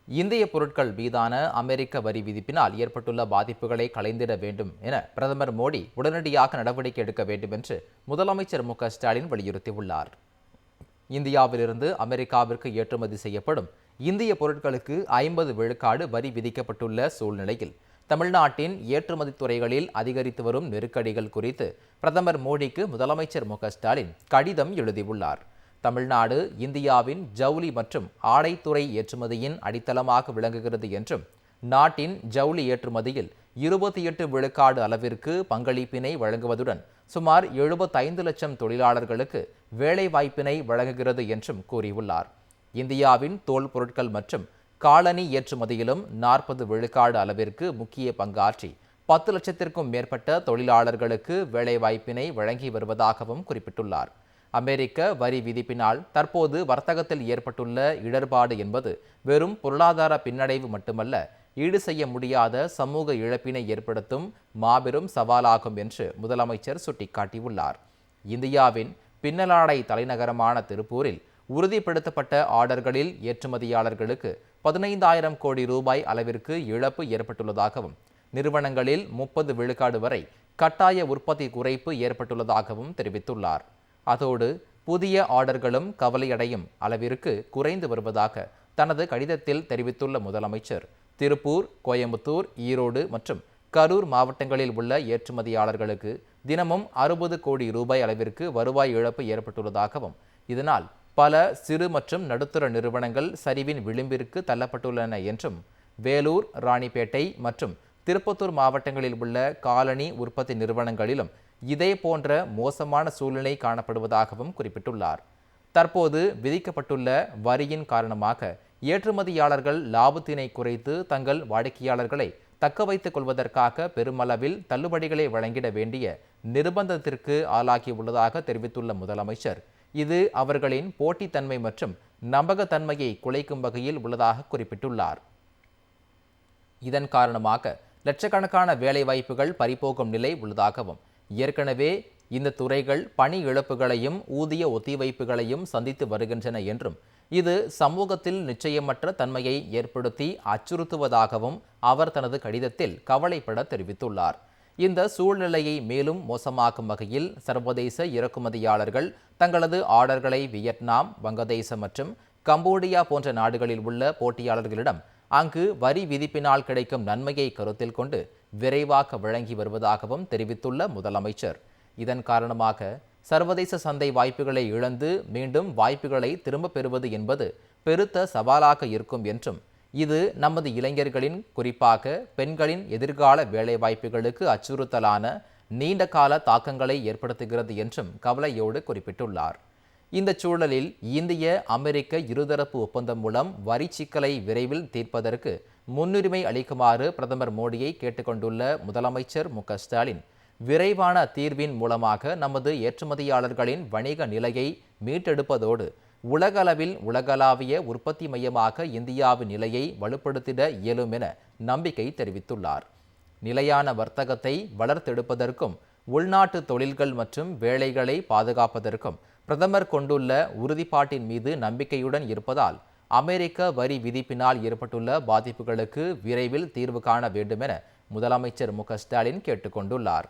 இந்திய பொருட்கள் மீதான அமெரிக்க வரி விதிப்பினால் ஏற்பட்டுள்ள பாதிப்புகளை களைந்திட வேண்டும் என பிரதமர் மோடி உடனடியாக நடவடிக்கை எடுக்க வேண்டும் என்று முதலமைச்சர் ஸ்டாலின் வலியுறுத்தியுள்ளார். இந்தியாவிலிருந்து அமெரிக்காவிற்கு ஏற்றுமதி செய்யப்படும் இந்திய பொருட்களுக்கு 50 விழுக்காடு வரி விதிக்கப்பட்டுள்ள சூழ்நிலையில் தமிழ்நாட்டின் ஏற்றுமதி துறைகளில் அதிகரித்து வரும் நெருக்கடிகள் குறித்து பிரதமர் மோடிக்கு முதலமைச்சர் ஸ்டாலின் கடிதம் எழுதியுள்ளார். தமிழ்நாடு இந்தியாவின் ஜவுளி மற்றும் ஆடைத்துறை ஏற்றுமதியின் அடித்தளமாக விளங்குகிறது என்றும் நாட்டின் ஜவுளி ஏற்றுமதியில் 28 விழுக்காடு அளவிற்கு பங்களிப்பினை வழங்குவதுடன் சுமார் 75 லட்சம் தொழிலாளர்களுக்கு வேலைவாய்ப்பினை வழங்குகிறது என்றும் கூறியுள்ளார். இந்தியாவின் தோல் பொருட்கள் மற்றும் காலணி ஏற்றுமதியிலும் 40 விழுக்காடு அளவிற்கு முக்கிய பங்காற்றி 10 லட்சத்திற்கும் மேற்பட்ட தொழிலாளர்களுக்கு வேலைவாய்ப்பினை வழங்கி வருவதாகவும் குறிப்பிட்டுள்ளார். அமெரிக்க வரி விதிப்பினால் தற்போது வர்த்தகத்தில் ஏற்பட்டுள்ள இடர்பாடு என்பது வெறும் பொருளாதார பின்னடைவு மட்டுமல்ல, ஈடு செய்ய முடியாத சமூக இழப்பினை ஏற்படுத்தும் மாபெரும் சவாலாகும் என்று முதலமைச்சர் சுட்டிக்காட்டியுள்ளார். இந்தியாவின் பின்னலாடை தலைநகரமான திருப்பூரில் உறுதிப்படுத்தப்பட்ட ஆர்டர்களில் ஏற்றுமதியாளர்களுக்கு 15,000 கோடி ரூபாய் அளவிற்கு இழப்பு ஏற்பட்டுள்ளதாகவும் நிறுவனங்களில் 30 விழுக்காடு வரை கட்டாய உற்பத்தி குறைப்பு ஏற்பட்டுள்ளதாகவும் தெரிவித்துள்ளார். அதோடு புதிய ஆர்டர்களும் கவலையடையும் அளவிற்கு குறைந்து வருவதாக தனது கடிதத்தில் தெரிவித்துள்ள முதலமைச்சர் திருப்பூர், கோயம்புத்தூர், ஈரோடு மற்றும் கரூர் மாவட்டங்களில் உள்ள ஏற்றுமதியாளர்களுக்கு தினமும் 60 கோடி ரூபாய் அளவிற்கு வருவாய் இழப்பு ஏற்பட்டுள்ளதாகவும் இதனால் பல சிறு மற்றும் நடுத்தர நிறுவனங்கள் சரிவின் விளிம்பிற்கு தள்ளப்பட்டுள்ளன என்றும் வேலூர், ராணிப்பேட்டை மற்றும் திருப்பத்தூர் மாவட்டங்களில் உள்ள காலணி உற்பத்தி நிறுவனங்களிலும் இதே போன்ற மோசமான சூழ்நிலை காணப்படுவதாகவும் குறிப்பிட்டுள்ளார். தற்போது விதிக்கப்பட்டுள்ள வரியின் காரணமாக ஏற்றுமதியாளர்கள் லாபத்தினை குறைத்து தங்கள் வாடிக்கையாளர்களை தக்க வைத்துக் கொள்வதற்காக பெருமளவில் தள்ளுபடிகளை வழங்கிட வேண்டிய நிர்பந்தத்திற்கு ஆளாகியுள்ளதாக தெரிவித்துள்ள முதலமைச்சர் இது அவர்களின் போட்டித்தன்மை மற்றும் நம்பகத்தன்மையை குலைக்கும் வகையில் உள்ளதாக குறிப்பிட்டுள்ளார். இதன் காரணமாக லட்சக்கணக்கான வேலைவாய்ப்புகள் பறிபோகும் நிலை உள்ளதாகவும் ஏற்கனவே இந்த துறைகள் பணி இழப்புகளையும் ஊதிய ஒத்திவைப்புகளையும் சந்தித்து வருகின்றன என்றும் இது சமூகத்தில் நிச்சயமற்ற தன்மையை ஏற்படுத்தி அச்சுறுத்துவதாகவும் அவர் தனது கடிதத்தில் கவலைப்பட தெரிவித்துள்ளார். இந்த சூழ்நிலையை மேலும் மோசமாக்கும் வகையில் சர்வதேச இறக்குமதியாளர்கள் தங்களது ஆர்டர்களை வியட்நாம், வங்கதேசம் மற்றும் கம்போடியா போன்ற நாடுகளில் உள்ள போட்டியாளர்களிடம் அங்கு வரி விதிப்பினால் கிடைக்கும் நன்மையை கருத்தில் கொண்டு விரைவாக வழங்கி வருவதாகவும் தெரிவித்துள்ள முதலமைச்சர் இதன் காரணமாக சர்வதேச சந்தை வாய்ப்புகளை இழந்து மீண்டும் வாய்ப்புகளை திரும்பப் பெறுவது என்பது பெருத்த சவாலாக இருக்கும் என்றும் இது நமது இளைஞர்களின் குறிப்பாக பெண்களின் எதிர்கால வேலைவாய்ப்புகளுக்கு அச்சுறுத்தலான நீண்டகால தாக்கங்களை ஏற்படுத்துகிறது என்றும் கவலையோடு குறிப்பிட்டுள்ளார். இந்த சூழலில் இந்திய அமெரிக்க இருதரப்பு ஒப்பந்தம் மூலம் வரி சிக்கலை விரைவில் தீர்ப்பதற்கு முன்னுரிமை அளிக்குமாறு பிரதமர் மோடியை கேட்டுக்கொண்டுள்ள முதலமைச்சர் ஸ்டாலின் விரைவான தீர்வின் மூலமாக நமது ஏற்றுமதியாளர்களின் வணிக நிலையை மீட்டெடுப்பதோடு உலகளவில் உலகளாவிய உற்பத்தி மையமாக இந்தியாவின் நிலையை வலுப்படுத்திட இயலும் என நம்பிக்கை தெரிவித்துள்ளார். நிலையான வர்த்தகத்தை வளர்த்தெடுப்பதற்கும் உள்நாட்டு தொழில்கள் மற்றும் வேலைகளை பாதுகாப்பதற்கும் பிரதமர் கொண்டுள்ள உறுதிப்பாட்டின் மீது நம்பிக்கையுடன் இருப்பதால் அமெரிக்க வரி விதிப்பினால் ஏற்பட்டுள்ள பாதிப்புகளுக்கு விரைவில் தீர்வு காண வேண்டும் என முதலமைச்சர் ஸ்டாலின் கேட்டுக்கொண்டுள்ளார்.